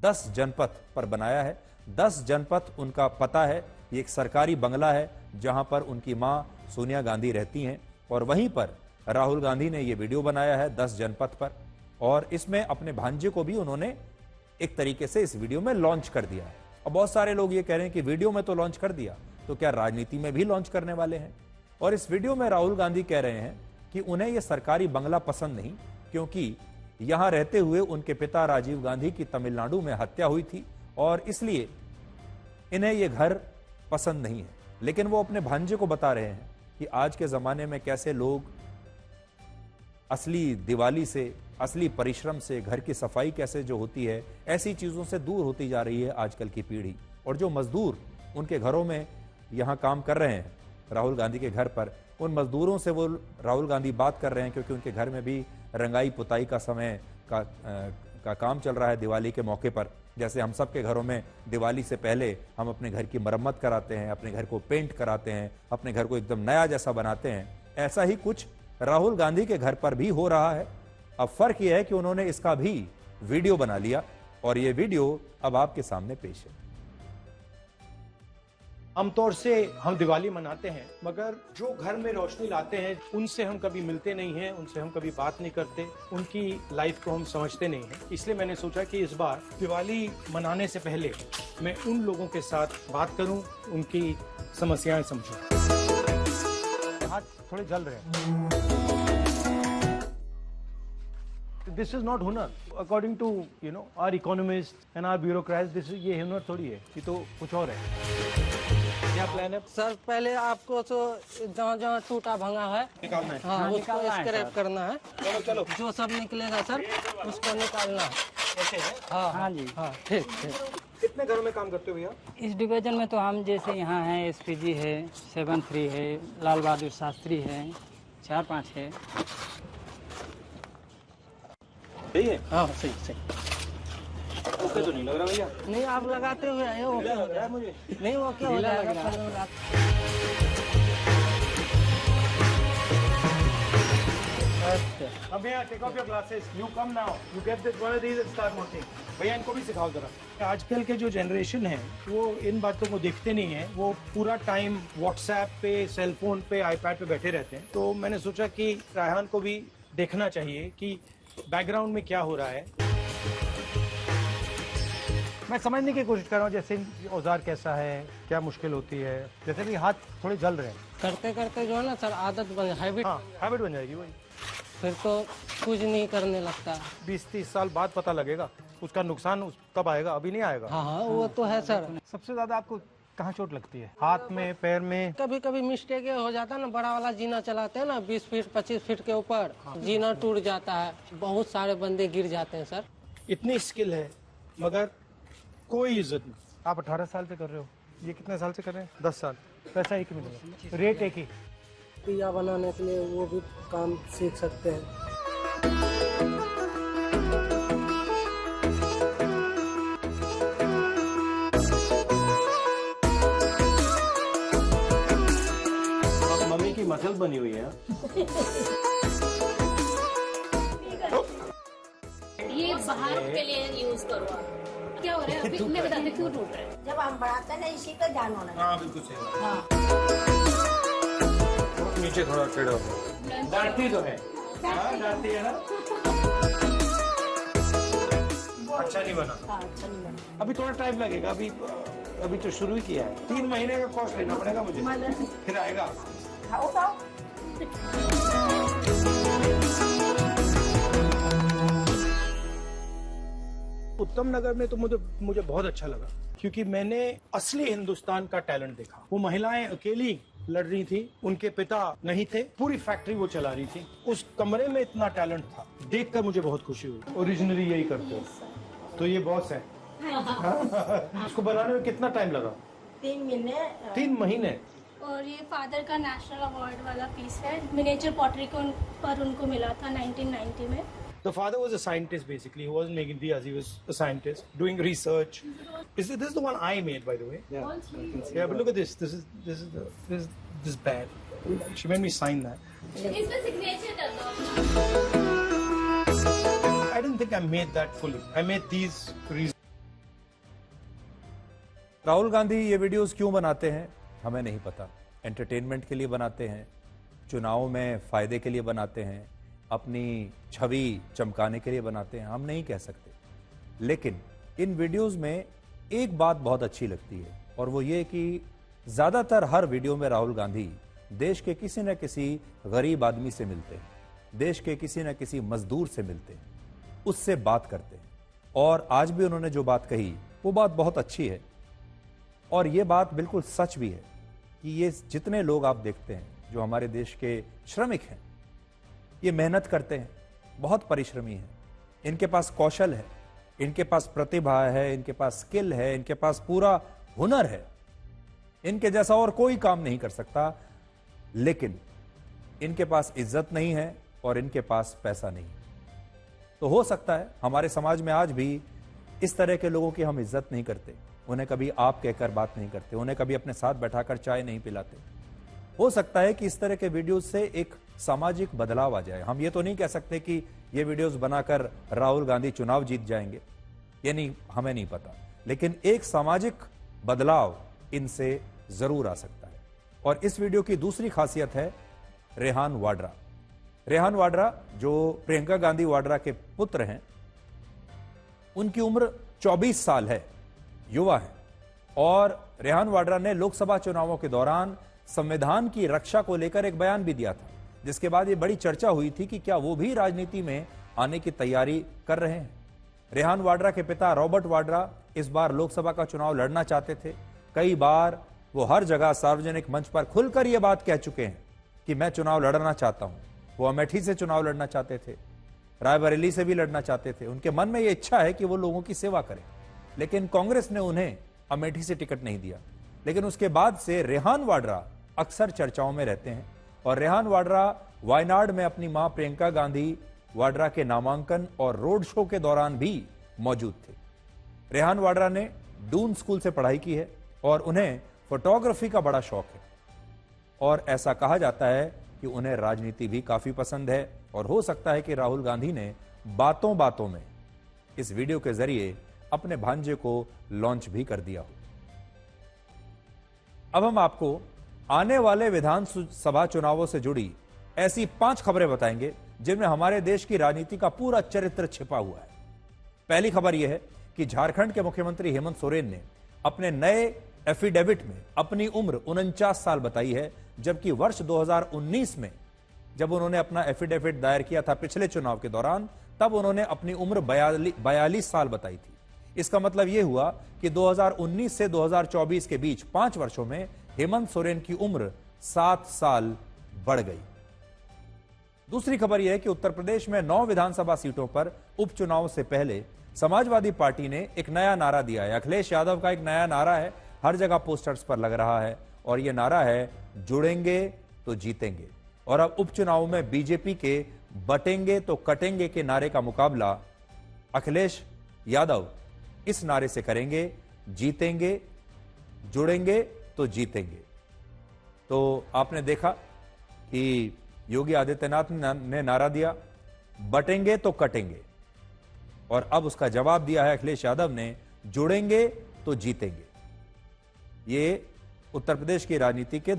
10 जनपथ पर बनाया है। 10 जनपथ उनका पता है, ये एक सरकारी बंगला है जहां पर उनकी मां सोनिया गांधी रहती हैं और वहीं पर राहुल गांधी ने ये वीडियो बनाया है 10 जनपथ पर और इसमें अपने भांजे को भी उन्होंने एक तरीके से इस वीडियो में लॉन्च कर दिया है। अब बहुत सारे लोग ये कह रहे हैं कि वीडियो में तो लॉन्च कर दिया, तो क्या राजनीति में भी लॉन्च करने वाले हैं? और इस वीडियो में राहुल गांधी कह रहे हैं कि उन्हें यह सरकारी बंगला पसंद नहीं क्योंकि यहां रहते हुए उनके पिता राजीव गांधी की तमिलनाडु में हत्या हुई थी और इसलिए इन्हें यह घर पसंद नहीं है। लेकिन वो अपने भांजे को बता रहे हैं कि आज के जमाने में कैसे लोग असली दिवाली से, असली परिश्रम से, घर की सफाई कैसे जो होती है, ऐसी चीजों से दूर होती जा रही है आजकल की पीढ़ी। और जो मजदूर उनके घरों में यहां काम कर रहे हैं राहुल गांधी के घर पर, उन मजदूरों से वो राहुल गांधी बात कर रहे हैं क्योंकि उनके घर में भी रंगाई पुताई का समय का काम चल रहा है दिवाली के मौके पर। जैसे हम सबके घरों में दिवाली से पहले हम अपने घर की मरम्मत कराते हैं, अपने घर को पेंट कराते हैं, अपने घर को एकदम नया जैसा बनाते हैं, ऐसा ही कुछ राहुल गांधी के घर पर भी हो रहा है। अब फर्क यह है कि उन्होंने इसका भी वीडियो बना लिया और यह वीडियो अब आपके सामने पेश है। आमतौर से हम दिवाली मनाते हैं, मगर जो घर में रोशनी लाते हैं उनसे हम कभी मिलते नहीं हैं, उनसे हम कभी बात नहीं करते, उनकी लाइफ को हम समझते नहीं हैं। इसलिए मैंने सोचा कि इस बार दिवाली मनाने से पहले मैं उन लोगों के साथ बात करूं, उनकी समस्याएं समझूं। हाथ थोड़े जल रहे हैं। This is not हुनर, according to our economists and our bureaucrats, this is ये हुनर थोड़ी है, ये तो कुछ और है। क्या प्लान है? सर पहले आपको तो जहाँ जहाँ टूटा भंगा है निकालना है। हाँ उसको स्क्रैप करना है। चलो चलो, जो सब निकलेगा सर उसको निकालना है। ऐसे है। हाँ जी। हाँ ठीक ठीक। कितने घरों में काम करते हो भैया? इस डिवीजन में तो हम जैसे यहाँ हैं, एसपीजी है, 7-3 है, लाल बहादुर शास्त्री है, 4-5 है। सही है? हाँ सही सही। ओके तो नहीं लग रहा भैया? नहीं आप लगाते हुए आए हो, ढीला लग रहा है मुझे। नहीं वो क्या हो जाएगा? अब भैया take off your glasses, you come now, you get this one of these and start working. भैया इनको भी सिखाओ जरा। आजकल के जो जनरेशन है वो इन बातों को देखते नहीं है, वो पूरा टाइम व्हाट्सएप पे, सेलफोन पे, आईपैड पे बैठे रहते हैं। तो मैंने सोचा कि रायहान को भी देखना चाहिए कि बैकग्राउंड में क्या हो रहा है। मैं समझने की कोशिश कर रहा हूँ, जैसे औजार कैसा है, क्या मुश्किल होती है। जैसे भी हाथ थोड़े जल रहे हैं। करते करते जो है ना सर आदत बन हैबिट, हाँ हैबिट बन जाएगी वही। फिर तो कुछ नहीं करने लगता। 20-30 साल बाद पता लगेगा उसका नुकसान तब आएगा, अभी नहीं आएगा। हाँ हाँ वो तो है सर। सबसे ज्यादा आपको कहाँ चोट लगती है? हाथ में, पैर में? कभी कभी मिस्टेक ये हो जाता है ना, बड़ा वाला जीना चलाते हैं ना 20 फीट 25 फीट के ऊपर, जीना टूट जाता है, बहुत सारे बंदे गिर जाते हैं सर। इतनी स्किल है मगर कोई इज्जत नहीं। आप 18 साल से कर रहे हो, ये कितने साल से कर रहे हैं? 10 साल। पैसा एक ही मिलेगा, रेट एक ही। पिया बनाने के लिए वो भी काम सीख सकते हैं। मम्मी की मसल बनी हुई है। ये बाहर के लिए यूज करो आप। क्या हो रहा है अभी? मैं बताती क्यों टूट रहा है। जब हम बढ़ाते हैं ना इसी का ध्यान होना चाहिए। हाँ बिल्कुल सही। हाँ। नीचे थोड़ा टेढ़ा हो। डांटती तो है, हाँ डांटती है ना। अच्छा नहीं बना। हाँ, अच्छा नहीं बना। अभी थोड़ा टाइम लगेगा, अभी तो शुरू ही किया है। 3 महीने का कोर्स लेना पड़ेगा मुझे, फिर आएगा। खाओ खाओ। उत्तम नगर में तो मुझे बहुत अच्छा लगा, क्योंकि मैंने असली हिंदुस्तान का टैलेंट देखा। वो महिलाएं अकेली लड़ रही थी, उनके पिता नहीं थे, पूरी फैक्ट्री वो चला रही थी। उस कमरे में इतना टैलेंट था, देखकर मुझे बहुत खुशी हुई। ओरिजिनली यही करते हो तो ये बॉस है। इसको बनाने में कितना टाइम लगा? 3 महीने। 3 महीने। और ये फादर का नेशनल अवार्ड वाला पीस है, मिनिएचर पॉटरी पर उनको मिला था 1990 में। The father was a scientist basically. He wasn't making diyas. He was a scientist doing research. This is the one I made, by the way. Yeah. Yeah, but look at this. This is bad. She made me sign that. इसमें signature कर दो। I didn't think I made that fully. I made these reasons. Rahul Gandhi ये videos क्यों बनाते हैं हमें नहीं पता। एंटरटेनमेंट के लिए बनाते हैं, चुनाव में फायदे के लिए बनाते हैं, अपनी छवि चमकाने के लिए बनाते हैं, हम नहीं कह सकते। लेकिन इन वीडियोस में एक बात बहुत अच्छी लगती है, और वो ये कि ज्यादातर हर वीडियो में राहुल गांधी देश के किसी न किसी गरीब आदमी से मिलते हैं, देश के किसी न किसी मजदूर से मिलते हैं, उससे बात करते हैं। और आज भी उन्होंने जो बात कही वो बात बहुत अच्छी है, और ये बात बिल्कुल सच भी है कि ये जितने लोग आप देखते हैं जो हमारे देश के श्रमिक हैं, ये मेहनत करते हैं, बहुत परिश्रमी हैं, इनके पास कौशल है, इनके पास प्रतिभा है, इनके पास स्किल है, इनके पास पूरा हुनर है, इनके जैसा और कोई काम नहीं कर सकता। लेकिन इनके पास इज्जत नहीं है और इनके पास पैसा नहीं। तो हो सकता है हमारे समाज में आज भी इस तरह के लोगों की हम इज्जत नहीं करते, उन्हें कभी आप कहकर बात नहीं करते, उन्हें कभी अपने साथ बैठाकर चाय नहीं पिलाते। हो सकता है कि इस तरह के वीडियोस से एक सामाजिक बदलाव आ जाए। हम ये तो नहीं कह सकते कि ये वीडियोस बनाकर राहुल गांधी चुनाव जीत जाएंगे, ये नहीं, हमें नहीं पता, लेकिन एक सामाजिक बदलाव इनसे जरूर आ सकता है। और इस वीडियो की दूसरी खासियत है रेहान वाड्रा। रेहान वाड्रा जो प्रियंका गांधी वाड्रा के पुत्र हैं, उनकी उम्र 24 साल है, युवा है। और रेहान वाड्रा ने लोकसभा चुनावों के दौरान संविधान की रक्षा को लेकर एक बयान भी दिया था, जिसके बाद ये बड़ी चर्चा हुई थी कि क्या वो भी राजनीति में आने की तैयारी कर रहे हैं। रेहान वाड्रा के पिता रॉबर्ट वाड्रा इस बार लोकसभा का चुनाव लड़ना चाहते थे। कई बार वो हर जगह सार्वजनिक मंच पर खुलकर यह बात कह चुके हैं कि मैं चुनाव लड़ना चाहता हूं। वो अमेठी से चुनाव लड़ना चाहते थे, रायबरेली से भी लड़ना चाहते थे। उनके मन में यह इच्छा है कि वो लोगों की सेवा करें, लेकिन कांग्रेस ने उन्हें अमेठी से टिकट नहीं दिया। लेकिन उसके बाद से रेहान वाड्रा अक्सर चर्चाओं में रहते हैं और रेहान वाड्रा वायनाड में अपनी मां प्रियंका गांधी वाड्रा के नामांकन और रोड शो के दौरान भी मौजूद थे। रेहान वाड्रा ने डून स्कूल से पढ़ाई की है और उन्हें फोटोग्राफी का बड़ा शौक है। और ऐसा कहा जाता है कि उन्हें राजनीति भी काफी पसंद है और हो सकता है कि राहुल गांधी ने बातों बातों में इस वीडियो के जरिए अपने भांजे को लॉन्च भी कर दिया हो। अब हम आपको आने वाले विधानसभा चुनावों से जुड़ी ऐसी 5 खबरें बताएंगे जिनमें हमारे देश की राजनीति का पूरा चरित्र छिपा हुआ है। पहली खबर यह है कि झारखंड के मुख्यमंत्री हेमंत सोरेन ने अपने नए एफिडेविट में अपनी उम्र 49 साल बताई है, जबकि वर्ष 2019 में जब उन्होंने अपना एफिडेविट दायर किया था पिछले चुनाव के दौरान, तब उन्होंने अपनी उम्र 42 साल बताई थी। इसका मतलब यह हुआ कि 2019 से 2024 के बीच 5 वर्षों में हेमंत सोरेन की उम्र 7 साल बढ़ गई। दूसरी खबर यह है कि उत्तर प्रदेश में 9 विधानसभा सीटों पर उपचुनाव से पहले समाजवादी पार्टी ने एक नया नारा दिया है। अखिलेश यादव का एक नया नारा है, हर जगह पोस्टर्स पर लग रहा है और यह नारा है जुड़ेंगे तो जीतेंगे। और अब उपचुनाव में बीजेपी के बटेंगे तो कटेंगे के नारे का मुकाबला अखिलेश यादव इस नारे से करेंगे, जीतेंगे, जुड़ेंगे तो जीतेंगे। तो आपने देखा कि योगी आदित्यनाथ ने नारा दिया बटेंगे तो कटेंगे, और अब उसका जवाब दिया है अखिलेश यादव ने जुड़ेंगे तो जीतेंगे। ये उत्तर प्रदेश की राजनीति के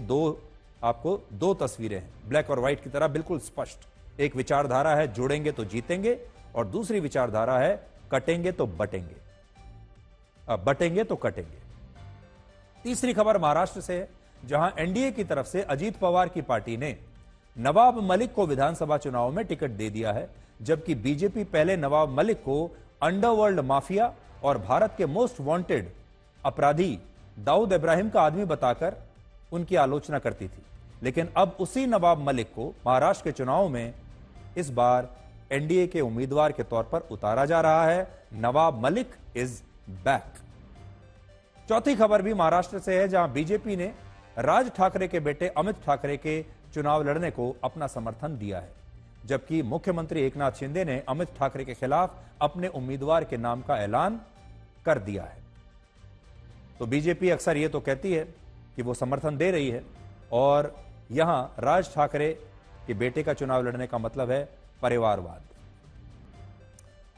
आपको दो तस्वीरें हैं, ब्लैक और व्हाइट की तरह बिल्कुल स्पष्ट। एक विचारधारा है जुड़ेंगे तो जीतेंगे और दूसरी विचारधारा है कटेंगे तो बटेंगे, बटेंगे तो कटेंगे। तीसरी खबर महाराष्ट्र से है, जहां एनडीए की तरफ से अजीत पवार की पार्टी ने नवाब मलिक को विधानसभा चुनाव में टिकट दे दिया है, जबकि बीजेपी पहले नवाब मलिक को अंडरवर्ल्ड माफिया और भारत के मोस्ट वांटेड अपराधी दाऊद इब्राहिम का आदमी बताकर उनकी आलोचना करती थी। लेकिन अब उसी नवाब मलिक को महाराष्ट्र के चुनाव में इस बार एनडीए के उम्मीदवार के तौर पर उतारा जा रहा है। Nawab Malik is back. चौथी खबर भी महाराष्ट्र से है, जहां बीजेपी ने राज ठाकरे के बेटे अमित ठाकरे के चुनाव लड़ने को अपना समर्थन दिया है, जबकि मुख्यमंत्री एकनाथ शिंदे ने अमित ठाकरे के खिलाफ अपने उम्मीदवार के नाम का ऐलान कर दिया है। तो बीजेपी अक्सर यह तो कहती है कि वो समर्थन दे रही है, और यहां राज ठाकरे के बेटे का चुनाव लड़ने का मतलब है परिवारवाद।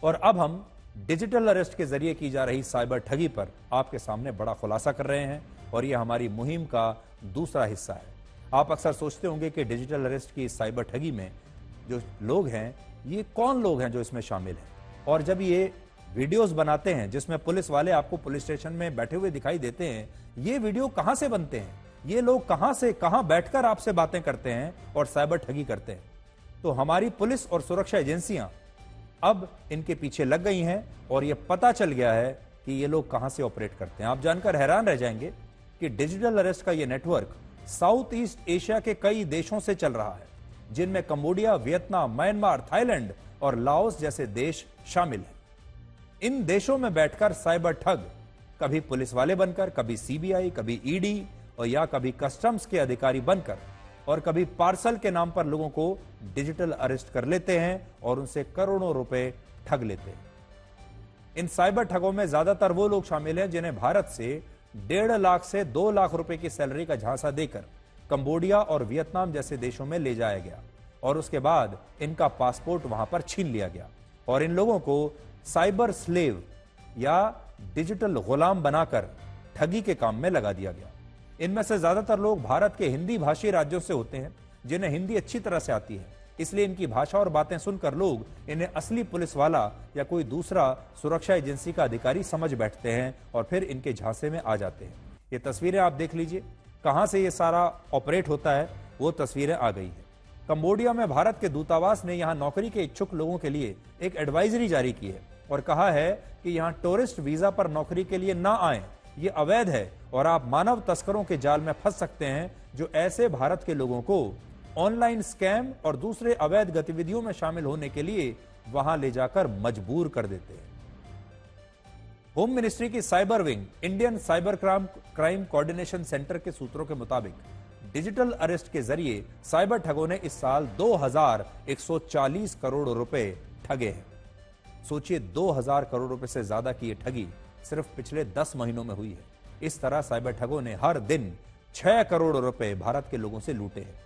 और अब हम डिजिटल अरेस्ट के जरिए की जा रही साइबर ठगी पर आपके सामने बड़ा खुलासा कर रहे हैं, और यह हमारी मुहिम का दूसरा हिस्सा है। आप अक्सर सोचते होंगे कि डिजिटल अरेस्ट की साइबर ठगी में जो लोग हैं, ये कौन लोग हैं जो इसमें शामिल हैं। और जब ये वीडियोस बनाते हैं जिसमें पुलिस वाले आपको पुलिस स्टेशन में बैठे हुए दिखाई देते हैं, ये वीडियो कहां से बनते हैं, ये लोग कहां से कहां बैठकर आपसे बातें करते हैं और साइबर ठगी करते हैं। तो हमारी पुलिस और सुरक्षा एजेंसियां अब इनके पीछे लग गई हैं और यह पता चल गया है कि ये लोग कहां से ऑपरेट करते हैं। आप जानकर हैरान रह जाएंगे कि डिजिटल अरेस्ट का यह नेटवर्क साउथ ईस्ट एशिया के कई देशों से चल रहा है, जिनमें कंबोडिया, वियतनाम, म्यांमार, थाईलैंड और लाओस जैसे देश शामिल हैं। इन देशों में बैठकर साइबर ठग कभी पुलिस वाले बनकर, कभी सीबीआई, कभी ईडी और या कभी कस्टम्स के अधिकारी बनकर, और कभी पार्सल के नाम पर लोगों को डिजिटल अरेस्ट कर लेते हैं और उनसे करोड़ों रुपए ठग लेते हैं। इन साइबर ठगों में ज्यादातर वो लोग शामिल हैं जिन्हें भारत से 1.5 लाख से 2 लाख रुपए की सैलरी का झांसा देकर कंबोडिया और वियतनाम जैसे देशों में ले जाया गया, और उसके बाद इनका पासपोर्ट वहां पर छीन लिया गया और इन लोगों को साइबर स्लेव या डिजिटल गुलाम बनाकर ठगी के काम में लगा दिया गया। इनमें से ज्यादातर लोग भारत के हिंदी भाषी राज्यों से होते हैं जिन्हें हिंदी अच्छी तरह से आती है, इसलिए इनकी भाषा और बातें सुनकर लोग इन्हें असली पुलिस वाला या कोई दूसरा सुरक्षा एजेंसी का अधिकारी समझ बैठते हैं और फिर इनके झांसे में आ जाते हैं। ये तस्वीरें आप देख लीजिए, कहां से ये सारा ऑपरेट होता है वो तस्वीरें आ गई है। कंबोडिया में भारत के दूतावास ने यहां नौकरी के इच्छुक लोगों के लिए एक एडवाइजरी जारी की है और कहा है कि यहां टूरिस्ट वीजा पर नौकरी के लिए ना आए, ये अवैध है और आप मानव तस्करों के जाल में फंस सकते हैं जो ऐसे भारत के लोगों को ऑनलाइन स्कैम और दूसरे अवैध गतिविधियों में शामिल होने के लिए वहां ले जाकर मजबूर कर देते हैं। होम मिनिस्ट्री की cyber wing Indian cyber crime coordination centre के सूत्रों के मुताबिक डिजिटल अरेस्ट के जरिए साइबर ठगों ने इस साल 2140 करोड़ रुपए ठगे हैं। सोचिए 2000 करोड़ रुपए से ज्यादा की यह ठगी सिर्फ पिछले 10 महीनों में हुई है। इस तरह साइबर ठगों ने हर दिन 6 करोड़ रुपए भारत के लोगों से लूटे हैं।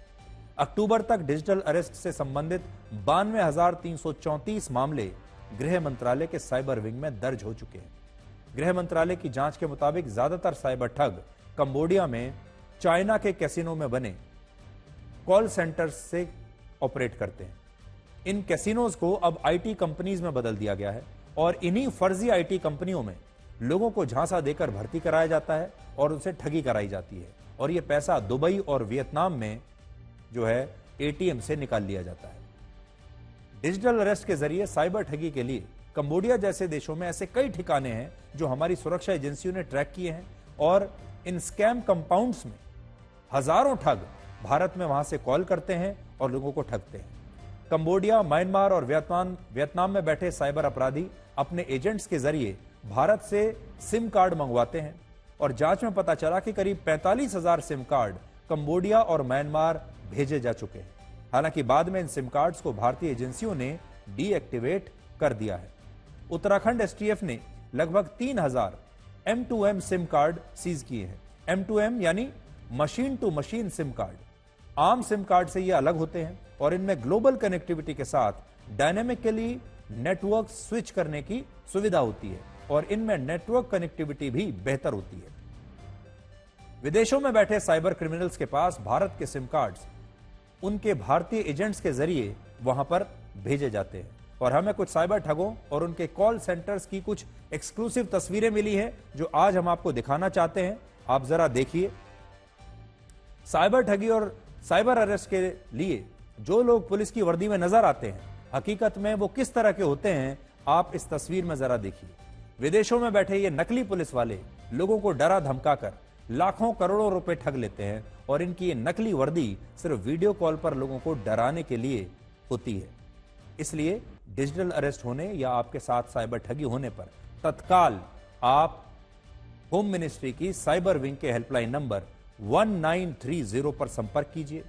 अक्टूबर तक डिजिटल अरेस्ट से संबंधित 92,334 मामले गृह मंत्रालय के साइबर विंग में दर्ज हो चुके हैं। गृह मंत्रालय की जांच के मुताबिक ज्यादातर साइबर ठग कंबोडिया में चाइना के कैसीनो में बने कॉल सेंटर्स से ऑपरेट करते हैं। इन कैसीनोज को अब आईटी कंपनीज में बदल दिया गया है और इन्हीं फर्जी आईटी कंपनियों में लोगों को झांसा देकर भर्ती कराया जाता है और उनसे ठगी कराई जाती है और यह पैसा दुबई और वियतनाम में जो है एटीएम से निकाल लिया जाता है। डिजिटल अरेस्ट के जरिए साइबर ठगी के लिए कंबोडिया जैसे देशों में ऐसे कई ठिकाने हैं जो हमारी सुरक्षा एजेंसियों ने ट्रैक किए हैं और इन स्कैम कंपाउंड्स में हजारों ठग भारत में वहां से कॉल करते हैं और लोगों को ठगते हैं। कंबोडिया, म्यांमार और वियतनाम में बैठे साइबर अपराधी अपने एजेंट्स के जरिए भारत से सिम कार्ड मंगवाते हैं और जांच में पता चला कि करीब 45,000 सिम कार्ड कंबोडिया और म्यांमार भेजे जा चुके हैं। हालांकि बाद में इन सिम कार्ड्स को भारतीय एजेंसियों ने डीएक्टिवेट कर दिया है। उत्तराखंड एसटीएफ ने लगभग 3,000 M2M सिम कार्ड सीज किए हैं। M2M यानी machine to machine SIM card. आम सिम कार्ड से ये अलग होते हैं और इनमें ग्लोबल कनेक्टिविटी के साथ डायनेमिकली नेटवर्क स्विच करने की सुविधा होती है और इनमें नेटवर्क कनेक्टिविटी भी बेहतर होती है। विदेशों में बैठे साइबर क्रिमिनल्स के पास भारत के सिम कार्ड्स उनके भारतीय एजेंट्स के जरिए वहां पर भेजे जाते हैं और हमें कुछ साइबर ठगों और उनके कॉल सेंटर्स की कुछ एक्सक्लूसिव तस्वीरें मिली हैं जो आज हम आपको दिखाना चाहते हैं। आप जरा देखिए। साइबर ठगी और साइबर अरेस्ट के लिए जो लोग पुलिस की वर्दी में नजर आते हैं, हकीकत में वो किस तरह के होते हैं, आप इस तस्वीर में जरा देखिए। विदेशों में बैठे ये नकली पुलिस वाले लोगों को डरा धमकाकर लाखों करोड़ों रुपए ठग लेते हैं और इनकी ये नकली वर्दी सिर्फ वीडियो कॉल पर लोगों को डराने के लिए होती है। इसलिए डिजिटल अरेस्ट होने या आपके साथ साइबर ठगी होने पर तत्काल आप होम मिनिस्ट्री की साइबर विंग के हेल्पलाइन नंबर 1930 पर संपर्क कीजिए।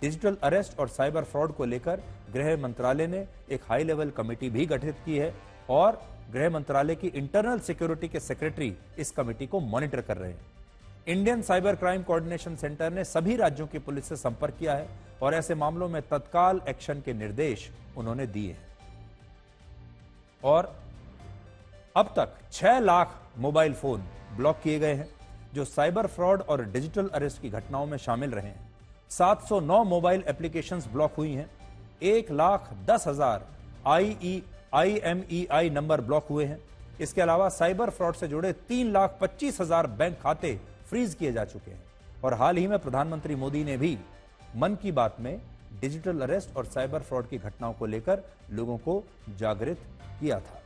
डिजिटल अरेस्ट और साइबर फ्रॉड को लेकर गृह मंत्रालय ने एक हाई लेवल कमेटी भी गठित की है और गृह मंत्रालय की इंटरनल सिक्योरिटी के सेक्रेटरी इस कमेटी को मॉनिटर कर रहे हैं। Indian cyber crime coordination centre ने सभी राज्यों की पुलिस से संपर्क किया है और ऐसे मामलों में तत्काल एक्शन के निर्देश उन्होंने दिए हैं। और अब तक 6 लाख मोबाइल फोन ब्लॉक किए गए हैं जो साइबर फ्रॉड और डिजिटल अरेस्ट की घटनाओं में शामिल रहे हैं। 709 मोबाइल एप्लीकेशंस ब्लॉक हुई हैं। 1,10,000 IMEI नंबर ब्लॉक हुए हैं। इसके अलावा साइबर फ्रॉड से जुड़े 3,25,000 बैंक खाते फ्रीज किए जा चुके हैं। और हाल ही में प्रधानमंत्री मोदी ने भी मन की बात में डिजिटल अरेस्ट और साइबर फ्रॉड की घटनाओं को लेकर लोगों को जागृत किया था।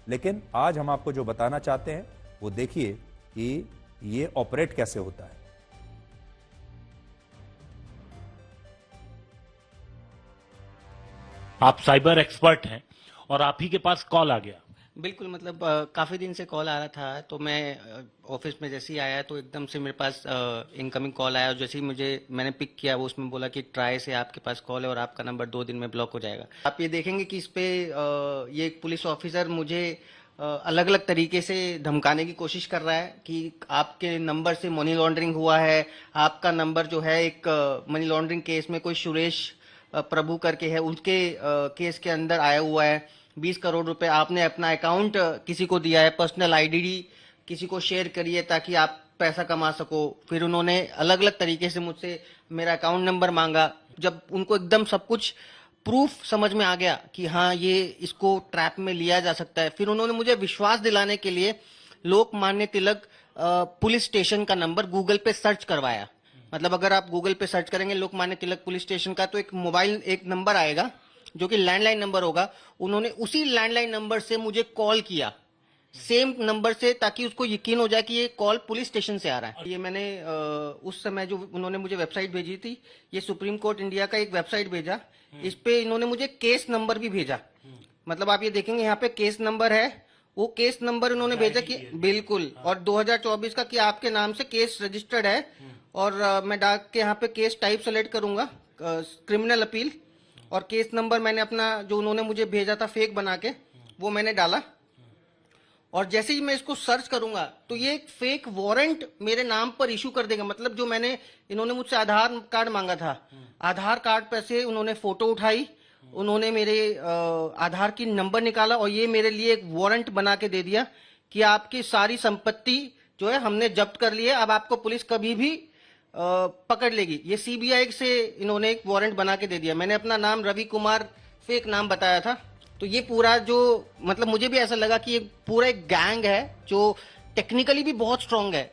लेकिन आज हम आपको जो बताना चाहते हैं वो देखिए कि ये ऑपरेट कैसे होता है। आप साइबर एक्सपर्ट हैं और आप ही के पास कॉल आ गया। बिल्कुल, मतलब काफ़ी दिन से कॉल आ रहा था, तो मैं ऑफिस में जैसे ही आया तो एकदम से मेरे पास इनकमिंग कॉल आया और जैसे ही मैंने पिक किया वो उसमें बोला कि ट्राई से आपके पास कॉल है और आपका नंबर 2 दिन में ब्लॉक हो जाएगा। आप ये देखेंगे कि इस पे ये एक पुलिस ऑफिसर मुझे अलग अलग तरीके से धमकाने की कोशिश कर रहा है कि आपके नंबर से मनी लॉन्ड्रिंग हुआ है, आपका नंबर जो है एक मनी लॉन्ड्रिंग केस में कोई सुरेश प्रभु करके है उसके केस के अंदर आया हुआ है। 20 करोड़ रुपए आपने अपना अकाउंट किसी को दिया है, पर्सनल आईडी किसी को शेयर करिए ताकि आप पैसा कमा सको। फिर उन्होंने अलग अलग तरीके से मुझसे मेरा अकाउंट नंबर मांगा। जब उनको एकदम सब कुछ प्रूफ समझ में आ गया कि हाँ ये इसको ट्रैप में लिया जा सकता है, फिर उन्होंने मुझे विश्वास दिलाने के लिए लोकमान्य तिलक पुलिस स्टेशन का नंबर गूगल पे सर्च करवाया। मतलब अगर आप गूगल पे सर्च करेंगे लोकमान्य तिलक पुलिस स्टेशन का, तो एक मोबाइल एक नंबर आएगा जो कि लैंडलाइन नंबर होगा। उन्होंने उसी लैंडलाइन नंबर से मुझे कॉल किया, सेम नंबर से, ताकि उसको यकीन हो जाए कि ये कॉल पुलिस स्टेशन से आ रहा है। ये मैंने उस समय जो उन्होंने मुझे वेबसाइट भेजी थी, ये सुप्रीम कोर्ट इंडिया का एक वेबसाइट भेजा, इस पे इन्होंने मुझे केस नंबर भी भेजा। मतलब आप ये देखेंगे यहाँ पे केस नंबर है, वो केस नंबर उन्होंने भेजा कि बिल्कुल, और 2024 का कि आपके नाम से केस रजिस्टर्ड है। और मैं डाक के यहाँ पे केस टाइप सेलेक्ट करूंगा, क्रिमिनल अपील, और केस नंबर मैंने अपना जो उन्होंने मुझे भेजा था फेक बना के वो मैंने डाला। और जैसे ही मैं इसको सर्च करूंगा तो ये एक फेक वारंट मेरे नाम पर इशू कर देगा। मतलब जो मैंने, इन्होंने मुझसे आधार कार्ड मांगा था, आधार कार्ड पर से उन्होंने फोटो उठाई, उन्होंने मेरे आधार की नंबर निकाला और ये मेरे लिए एक वारंट बना के दे दिया कि आपकी सारी संपत्ति जो है हमने जब्त कर ली है, अब आपको पुलिस कभी भी पकड़ लेगी। ये सीबीआई से इन्होंने एक वारंट बना के दे दिया। मैंने अपना नाम रवि कुमार फेक नाम बताया था। तो ये पूरा जो, मतलब मुझे भी ऐसा लगा कि ये पूरा एक गैंग है जो टेक्निकली भी बहुत स्ट्रांग है।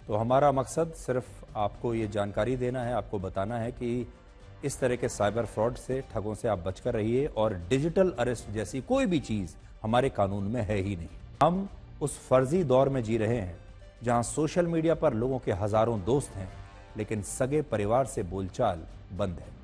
तो हमारा मकसद सिर्फ आपको ये जानकारी देना है, आपको बताना है कि इस तरह के साइबर फ्रॉड से, ठगों से आप बचकर रहिए। और डिजिटल अरेस्ट जैसी कोई भी चीज हमारे कानून में है ही नहीं। हम उस फर्जी दौर में जी रहे हैं जहां सोशल मीडिया पर लोगों के हजारों दोस्त हैं, लेकिन सगे परिवार से बोलचाल बंद है।